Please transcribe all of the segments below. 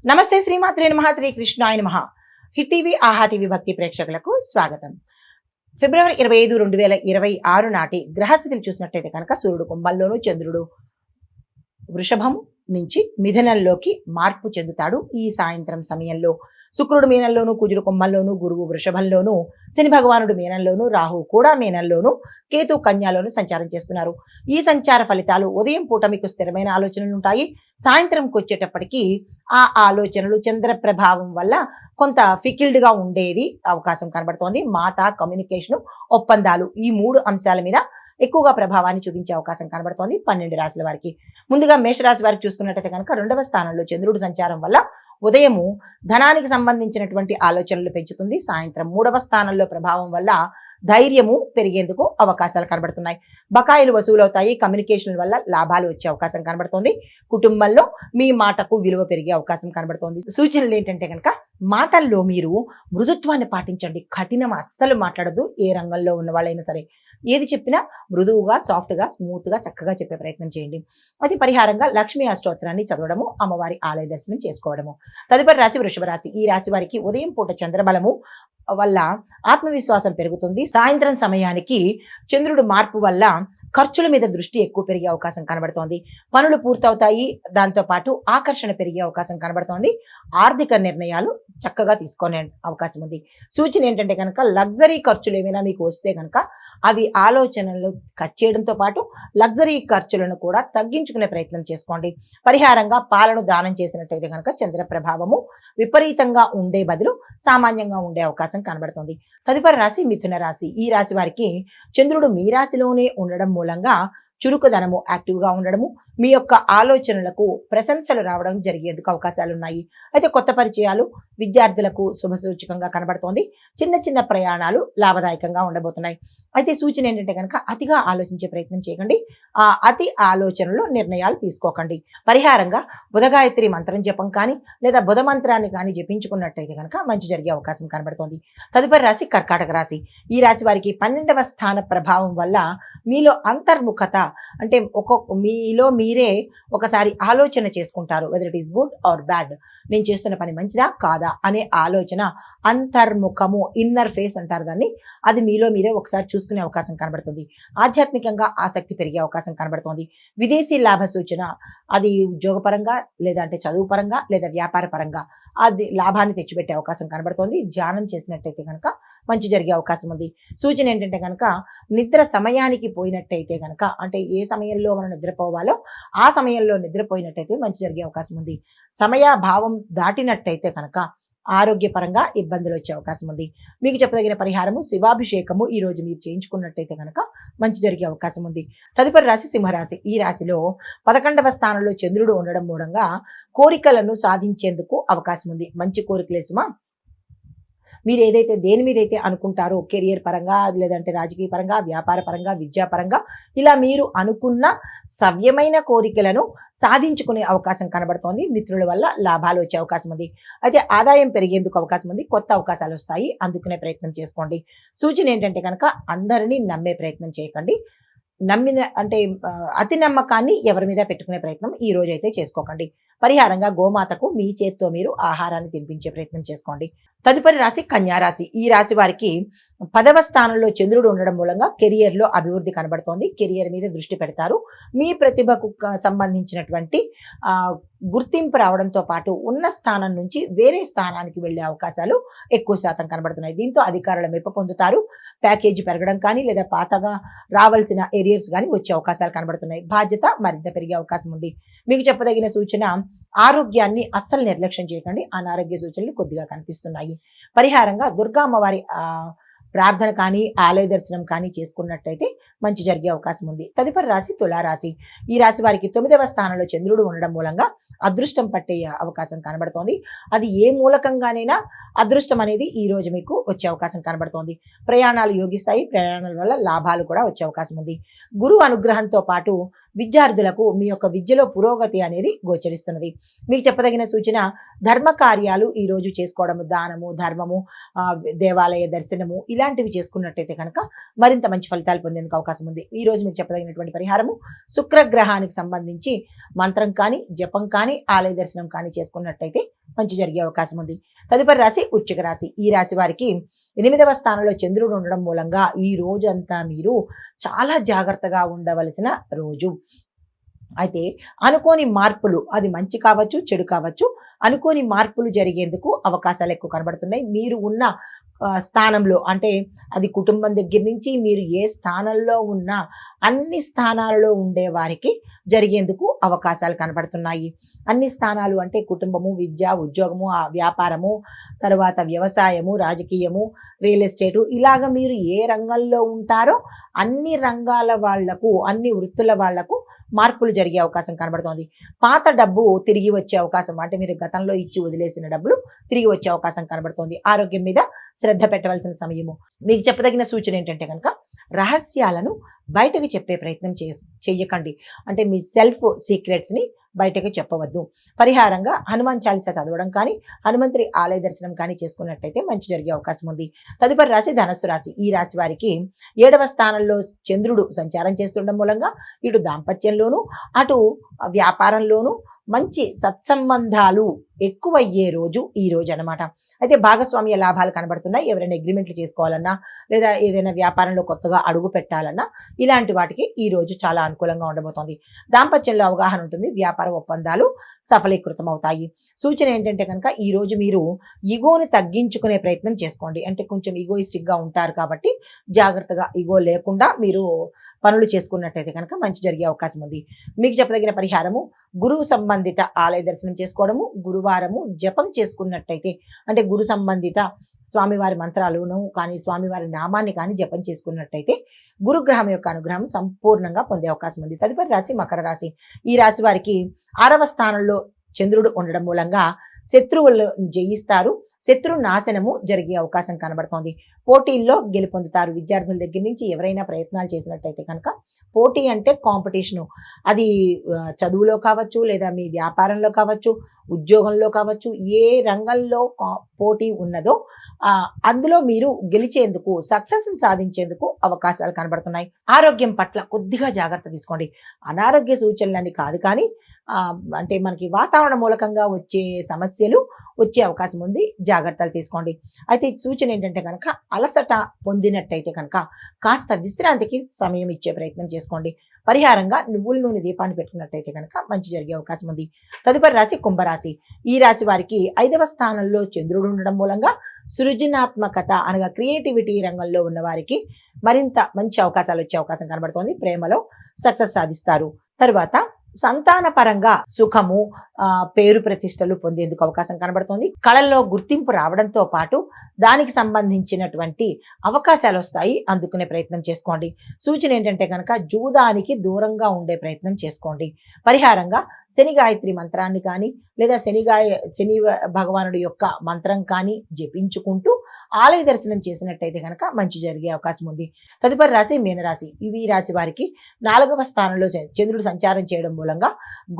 నమస్తే శ్రీమాత్రే నమః శ్రీకృష్ణాయ నమః. హిట్ టీవీ ఆహా టీవీ భక్తి ప్రేక్షకులకు స్వాగతం. ఫిబ్రవరి 25, 2026 నాటి గ్రహస్థితిని చూసినట్లయితే కనుక సూర్యుడు కుంభంలోను, చంద్రుడు వృషభం నుంచి మిథునంలోకి మార్పు చెందుతాడు. ఈ సాయంత్రం సమయంలో శుక్రుడు మీనంలోను, కుజుడు కుంభంలోను, గురువు వృషభంలోను, శని భగవానుడు మీనంలోను, రాహు కూడా మీనంలోను, కేతు కన్యాలోను సంచారం చేస్తున్నారు. ఈ సంచార ఫలితాలు ఉదయం పూట మీకు స్థిరమైన ఆలోచనలు ఉంటాయి. సాయంత్రంకి వచ్చేటప్పటికి ఆ ఆలోచనలు చంద్ర ప్రభావం వల్ల కొంత ఫికిల్డ్ గా ఉండేది అవకాశం కనబడుతోంది. మాట, కమ్యూనికేషన్, ఒప్పందాలు ఈ 3 అంశాల మీద ఎక్కువగా ప్రభావాన్ని చూపించే అవకాశం కనబడుతోంది 12 రాశుల వారికి. ముందుగా మేషరాశి వారికి చూసుకున్నట్టయితే కనుక 2వ స్థానంలో చంద్రుడు సంచారం వల్ల ఉదయము ధనానికి సంబంధించినటువంటి ఆలోచనలు పెంచుతుంది. సాయంత్రం 3వ స్థానంలో ప్రభావం వల్ల ధైర్యము పెరిగేందుకు అవకాశాలు కనబడుతున్నాయి. బకాయిలు వసూలవుతాయి. కమ్యూనికేషన్ వల్ల లాభాలు వచ్చే అవకాశం కనబడుతోంది. కుటుంబంలో మీ మాటకు విలువ పెరిగే అవకాశం కనబడుతోంది. సూచనలు ఏంటంటే కనుక మాటల్లో మీరు మృదుత్వాన్ని పాటించండి. కఠినం అస్సలు మాట్లాడదు. ఏ రంగంలో ఉన్న వాళ్ళైనా సరే ఏది చెప్పినా మృదువుగా, సాఫ్ట్గా, స్మూత్గా, చక్కగా చెప్పే ప్రయత్నం చేయండి. అది పరిహారంగా లక్ష్మీ అష్టోత్తరాన్ని చదవడము, అమ్మవారి ఆలయ దర్శనం చేసుకోవడము. తదుపరి రాశి వృషభ రాశి. ఈ రాశి వారికి ఉదయం పూట చంద్రబలము వల్ల ఆత్మవిశ్వాసం పెరుగుతుంది. సాయంత్రం సమయానికి చంద్రుడు మార్పు వల్ల ఖర్చుల మీద దృష్టి ఎక్కువ పెరిగే అవకాశం కనబడుతోంది. పనులు పూర్తవుతాయి. దాంతో పాటు ఆకర్షణ పెరిగే అవకాశం కనబడుతోంది. ఆర్థిక నిర్ణయాలు చక్కగా తీసుకునే అవకాశం ఉంది. సూచన ఏంటంటే కనుక లగ్జరీ ఖర్చులు ఏమైనా మీకు వస్తే కనుక అవి ఆలోచనలు కట్ చేయడంతో పాటు లగ్జరీ ఖర్చులను కూడా తగ్గించుకునే ప్రయత్నం చేసుకోండి. పరిహారంగా పాలను దానం చేసినట్టయితే కనుక చంద్ర ప్రభావము విపరీతంగా ఉండే బదులు సామాన్యంగా ఉండే అవకాశం కనబడుతుంది. తదుపరి రాశి మిథున రాశి. ఈ రాశి వారికి చంద్రుడు మీ రాశిలోనే ఉండడం మూలంగా చురుకుదనము, యాక్టివ్గా ఉండడము, మీ యొక్క ఆలోచనలకు ప్రశంసలు రావడం జరిగేందుకు అవకాశాలు ఉన్నాయి. అయితే కొత్త పరిచయాలు విద్యార్థులకు శుభసూచకంగా కనబడుతోంది. చిన్న చిన్న ప్రయాణాలు లాభదాయకంగా ఉండబోతున్నాయి. అయితే సూచన ఏంటంటే కనుక అతిగా ఆలోచించే ప్రయత్నం చేయకండి. ఆ అతి ఆలోచనలో నిర్ణయాలు తీసుకోకండి. పరిహారంగా బుధగాయత్రి మంత్రం జపం కానీ లేదా బుధ మంత్రాన్ని కానీ జపించుకున్నట్టయితే కనుక మంచి జరిగే అవకాశం కనబడుతోంది. తదుపరి రాశి కర్కాటక రాశి. ఈ రాశి వారికి 12వ స్థాన ప్రభావం వల్ల మీలో అంతర్ముఖత అంటే మీలో మీరే ఒకసారి ఆలోచన చేసుకుంటారు. Whether it is good or bad, నేను చేస్తున్న పని మంచిదా కాదా అనే ఆలోచన, అంతర్ముఖము, ఇన్నర్ ఫేస్ అంటారు దాన్ని, అది మీలో మీరే ఒకసారి చూసుకునే అవకాశం కనబడుతుంది. ఆధ్యాత్మికంగా ఆసక్తి పెరిగే అవకాశం కనబడుతుంది. విదేశీ లాభ సూచన, అది ఉద్యోగపరంగా లేదంటే చదువు పరంగా లేదా వ్యాపార పరంగా అది లాభాన్ని తెచ్చిపెట్టే అవకాశం కనబడుతోంది. ధ్యానం చేసినట్టయితే కనుక మంచి జరిగే అవకాశం ఉంది. సూచన ఏంటంటే కనుక నిద్ర సమయానికి పోయినట్టయితే కనుక, అంటే ఏ సమయంలో మనం నిద్రపోవాలో ఆ సమయంలో నిద్రపోయినట్టయితే మంచి జరిగే అవకాశం ఉంది. సమయాభావం దాటినట్టయితే కనుక ఆరోగ్యపరంగా ఇబ్బందులు వచ్చే అవకాశం ఉంది. మీకు చెప్పదగిన పరిహారము శివాభిషేకము ఈ రోజు మీరు చేయించుకున్నట్టయితే కనుక మంచి జరిగే అవకాశం ఉంది. తదుపరి రాశి సింహరాశి. ఈ రాశిలో 11వ స్థానంలో చంద్రుడు ఉండడం మూలంగా కోరికలను సాధించేందుకు అవకాశం ఉంది. మంచి కోరికలే సుమా. మీరు ఏదైతే దేని మీద అయితే అనుకుంటారో కెరియర్ పరంగా లేదంటే రాజకీయ పరంగా, వ్యాపార పరంగా, విద్యాపరంగా ఇలా మీరు అనుకున్న సవ్యమైన కోరికలను సాధించుకునే అవకాశం కనబడుతోంది. మిత్రుల వల్ల లాభాలు వచ్చే అవకాశం ఉంది. అయితే ఆదాయం పెరిగేందుకు అవకాశం ఉంది. కొత్త అవకాశాలు వస్తాయి, అందుకునే ప్రయత్నం చేసుకోండి. సూచన ఏంటంటే కనుక అందరినీ నమ్మే ప్రయత్నం చేయకండి. అతి నమ్మకాన్ని ఎవరి మీద పెట్టుకునే ప్రయత్నం ఈ రోజు అయితే చేసుకోకండి. పరిహారంగా గోమాతకు మీ చేత్తో మీరు ఆహారాన్ని తినిపించే ప్రయత్నం చేసుకోండి. తదుపరి రాశి కన్యా రాశి. ఈ రాశి వారికి 10వ స్థానంలో చంద్రుడు ఉండడం మూలంగా కెరియర్ లో అభివృద్ధి కనబడుతోంది. కెరియర్ మీద దృష్టి పెడతారు. మీ ప్రతిభకు సంబంధించినటువంటి గుర్తింపు రావడంతో పాటు ఉన్న స్థానం నుంచి వేరే స్థానానికి వెళ్లే అవకాశాలు ఎక్కువ శాతం కనబడుతున్నాయి. దీంతో అధికారుల మెప్పు పొందుతారు. ప్యాకేజీ పెరగడం కానీ లేదా పాతగా రావాల్సిన ఏరియర్స్ కానీ వచ్చే అవకాశాలు కనబడుతున్నాయి. బాధ్యత మరింత పెరిగే అవకాశం ఉంది. మీకు చెప్పదగిన సూచన ఆరోగ్యాన్ని అస్సలు నిర్లక్ష్యం చేయకండి. అనారోగ్య సూచనలు కొద్దిగా కనిపిస్తున్నాయి. పరిహారంగా దుర్గా అమ్మవారి ప్రార్థన కానీ ఆలయ దర్శనం కానీ చేసుకున్నట్టయితే మంచి జరిగే అవకాశం ఉంది. తదుపరి రాశి తులారాశి. ఈ రాశి వారికి 9వ స్థానంలో చంద్రుడు ఉండడం మూలంగా అదృష్టం పట్టే అవకాశం కనబడుతోంది. అది ఏ మూలకంగానైనా అదృష్టం అనేది ఈ రోజు మీకు వచ్చే అవకాశం కనబడుతోంది. ప్రయాణాలు యోగిస్తాయి. ప్రయాణాల వల్ల లాభాలు కూడా వచ్చే అవకాశం ఉంది. గురువు అనుగ్రహంతో పాటు విద్యార్థులకు మీ యొక్క విద్యలో పురోగతి అనేది గోచరిస్తున్నది. మీకు చెప్పదగిన సూచన ధర్మ కార్యాలు ఈ రోజు చేసుకోవడము, దానము, ధర్మము, దేవాలయ దర్శనము ఇలాంటివి చేసుకున్నట్టయితే కనుక మరింత మంచి ఫలితాలు పొందేందుకు అవకాశం ఉంది. ఈ రోజు మీకు చెప్పదగినటువంటి పరిహారము శుక్రగ్రహానికి సంబంధించి మంత్రం కానీ, జపం కానీ, ఆలయ దర్శనం కానీ చేసుకున్నట్టయితే మంచి జరిగే అవకాశం ఉంది. తదుపరి రాశి వృశ్చిక రాశి. ఈ రాశి వారికి 8వ స్థానంలో చంద్రుడు ఉండడం మూలంగా ఈ రోజంతా మీరు చాలా జాగ్రత్తగా ఉండవలసిన రోజు. అయితే అనుకోని మార్పులు, అది మంచి కావచ్చు, చెడు కావచ్చు, అనుకోని మార్పులు జరిగేందుకు అవకాశాలు ఎక్కువ కనబడుతున్నాయి. మీరు ఉన్న స్థానంలో, అంటే అది కుటుంబం దగ్గర నుంచి మీరు ఏ స్థానంలో ఉన్నా అన్ని స్థానాలలో ఉండే వారికి జరిగేందుకు అవకాశాలు కనబడుతున్నాయి. అన్ని స్థానాలు అంటే కుటుంబము, విద్య, ఉద్యోగము, వ్యాపారము, తర్వాత వ్యవసాయము, రాజకీయము, రియల్ ఎస్టేటు, ఇలాగ మీరు ఏ రంగంలో ఉంటారో అన్ని రంగాల వాళ్లకు, అన్ని వృత్తుల వాళ్లకు మార్పులు జరిగే అవకాశం కనబడుతోంది. పాత డబ్బు తిరిగి వచ్చే అవకాశం, అంటే మీరు గతంలో ఇచ్చి వదిలేసిన డబ్బులు తిరిగి వచ్చే అవకాశం కనబడుతోంది. ఆరోగ్యం మీద శ్రద్ధ పెట్టవలసిన సమయము. మీకు చెప్పదగిన సూచన ఏంటంటే కనుక రహస్యాలను బయటకు చెప్పే ప్రయత్నం చెయ్యకండి. అంటే మీ సెల్ఫ్ సీక్రెట్స్ని బయటకు చెప్పవద్దు. పరిహారంగా హనుమాన్ చాలీసా చదవడం కానీ, హనుమంతుడి ఆలయ దర్శనం కానీ చేసుకున్నట్టయితే మంచి జరిగే అవకాశం ఉంది. తదుపరి రాశి ధనస్సు రాశి. ఈ రాశి వారికి 7వ స్థానంలో చంద్రుడు సంచారం చేస్తుండడం మూలంగా ఇటు దాంపత్యంలోనూ అటు వ్యాపారంలోనూ మంచి సత్సంబంధాలు ఎక్కువయ్యే రోజు ఈ రోజు అనమాట. అయితే భాగస్వామ్య లాభాలు కనబడుతున్నాయి. ఎవరైనా అగ్రిమెంట్లు చేసుకోవాలన్నా, లేదా ఏదైనా వ్యాపారంలో కొత్తగా అడుగు పెట్టాలన్నా ఇలాంటి వాటికి ఈ రోజు చాలా అనుకూలంగా ఉండబోతోంది. దాంపత్యంలో అవగాహన ఉంటుంది. వ్యాపార ఒప్పందాలు సఫలీకృతం అవుతాయి. సూచన ఏంటంటే కనుక ఈ రోజు మీరు ఇగోను తగ్గించుకునే ప్రయత్నం చేసుకోండి. అంటే కొంచెం ఈగోయిస్టిక్ గా ఉంటారు కాబట్టి జాగ్రత్తగా ఇగో లేకుండా మీరు పనులు చేసుకున్నట్టయితే కనుక మంచి జరిగే అవకాశం ఉంది. మీకు చెప్పదగిన పరిహారము గురువు సంబంధిత ఆలయ దర్శనం చేసుకోవడము, గురువారము జపం చేసుకున్నట్టయితే, అంటే గురు సంబంధిత స్వామివారి మంత్రాలను కానీ, స్వామివారి నామాన్ని కానీ జపం చేసుకున్నట్టయితే గురుగ్రహం యొక్క అనుగ్రహం సంపూర్ణంగా పొందే అవకాశం ఉంది. తదుపరి రాశి మకర రాశి. ఈ రాశి వారికి 6వ స్థానంలో చంద్రుడు ఉండడం మూలంగా శత్రువులను జయిస్తారు. శత్రు నాశనము జరిగే అవకాశం కనబడుతోంది. పోటీల్లో గెలుపొందుతారు. విద్యార్థుల దగ్గర నుంచి ఎవరైనా ప్రయత్నాలు చేసినట్టయితే కనుక, పోటీ అంటే కాంపిటీషను, అది చదువులో కావచ్చు, లేదా మీ వ్యాపారంలో కావచ్చు, ఉద్యోగంలో కావచ్చు, ఏ రంగంలో పోటీ ఉన్నదో అందులో మీరు గెలిచేందుకు, సక్సెస్ సాధించేందుకు అవకాశాలు కనబడుతున్నాయి. ఆరోగ్యం పట్ల కొద్దిగా జాగ్రత్త తీసుకోండి. అనారోగ్య సూచనలని కాదు కానీ అంటే మనకి వాతావరణ మూలకంగా వచ్చే సమస్యలు వచ్చే అవకాశం ఉంది. జాగ్రత్తలు తీసుకోండి. అయితే సూచన ఏంటంటే కనుక అలసట పొందినట్టయితే కనుక కాస్త విశ్రాంతికి సమయం ఇచ్చే ప్రయత్నం చేసుకోండి. పరిహారంగా నువ్వుల నూనె దీపాన్ని పెట్టుకున్నట్టయితే కనుక మంచి జరిగే అవకాశం ఉంది. తదుపరి రాశి కుంభరాశి. ఈ రాశి వారికి 5వ స్థానంలో చంద్రుడు ఉండడం మూలంగా సృజనాత్మకత అనగా క్రియేటివిటీ రంగంలో ఉన్న వారికి మరింత మంచి అవకాశాలు వచ్చే అవకాశం కనబడుతోంది. ప్రేమలో సక్సెస్ సాధిస్తారు. తరువాత సంతాన పరంగా సుఖము, పేరు ప్రతిష్టలు పొందేందుకు అవకాశం కనబడుతోంది. కళల్లో గుర్తింపు రావడంతో పాటు దానికి సంబంధించినటువంటి అవకాశాలు వస్తాయి. అందుకునే ప్రయత్నం చేసుకోండి. సూచన ఏంటంటే కనుక జూదానికి దూరంగా ఉండే ప్రయత్నం చేసుకోండి. పరిహారంగా శని గాయత్రి మంత్రాన్ని కానీ, లేదా శని భగవానుడి యొక్క మంత్రం కానీ జపించుకుంటూ ఆలయ దర్శనం చేసినట్టయితే కనుక మంచి జరిగే అవకాశం ఉంది. తదుపరి రాశి మీనరాశి. ఈ రాశి వారికి 4వ స్థానంలో చంద్రుడు సంచారం చేయడం మూలంగా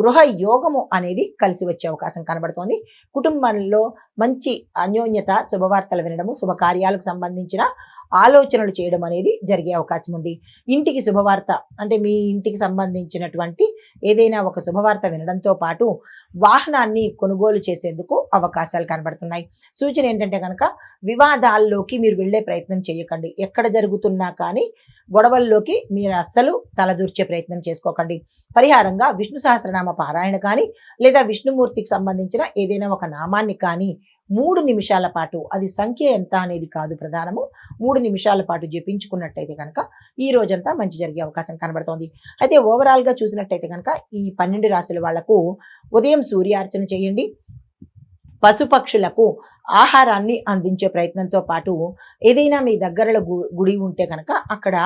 గృహ యోగము అనేది కలిసి వచ్చే అవకాశం కనబడుతోంది. కుటుంబంలో మంచి అన్యోన్యత, శుభవార్తలు వినడము, శుభకార్యాలకు సంబంధించిన ఆలోచనలు చేయడం అనేది జరిగే అవకాశం ఉంది. ఇంటికి శుభవార్త, అంటే మీ ఇంటికి సంబంధించినటువంటి ఏదైనా ఒక శుభవార్త వినడంతో పాటు వాహనాన్ని కొనుగోలు చేసేందుకు అవకాశాలు కనబడుతున్నాయి. సూచన ఏంటంటే కనుక వివాదాల్లోకి మీరు వెళ్లే ప్రయత్నం చేయకండి. ఎక్కడ జరుగుతున్నా కానీ గొడవల్లోకి మీరు అస్సలు తలదూర్చే ప్రయత్నం చేసుకోకండి. పరిహారంగా విష్ణు సహస్రనామ పారాయణ కానీ, లేదా విష్ణుమూర్తికి సంబంధించిన ఏదైనా ఒక నామాన్ని కానీ 3 నిమిషాల పాటు, అది సంఖ్య ఎంత అనేది కాదు ప్రధానము, 3 నిమిషాల పాటు జపించుకున్నట్టయితే కనుక ఈ రోజంతా మంచి జరిగే అవకాశం కనబడుతోంది. అయితే ఓవరాల్ గా చూసినట్టయితే కనుక ఈ 12 రాశుల వాళ్లకు ఉదయం సూర్యార్చన చేయండి. పశుపక్షులకు ఆహారాన్ని అందించే ప్రయత్నంతో పాటు ఏదైనా మీ దగ్గరలో గుడి ఉంటే కనుక అక్కడ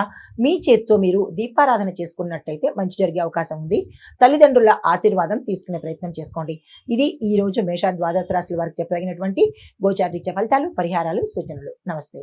మీ చేత్తో మీరు దీపారాధన చేసుకున్నట్టయితే మంచి జరిగే అవకాశం ఉంది. తల్లిదండ్రుల ఆశీర్వాదం తీసుకునే ప్రయత్నం చేసుకోండి. ఇది ఈ రోజు మేష ద్వాదశ రాశుల వారికి చెప్పదగినటువంటి గోచార రీత్యా ఫలితాలు, పరిహారాలు, సూచనలు. నమస్తే.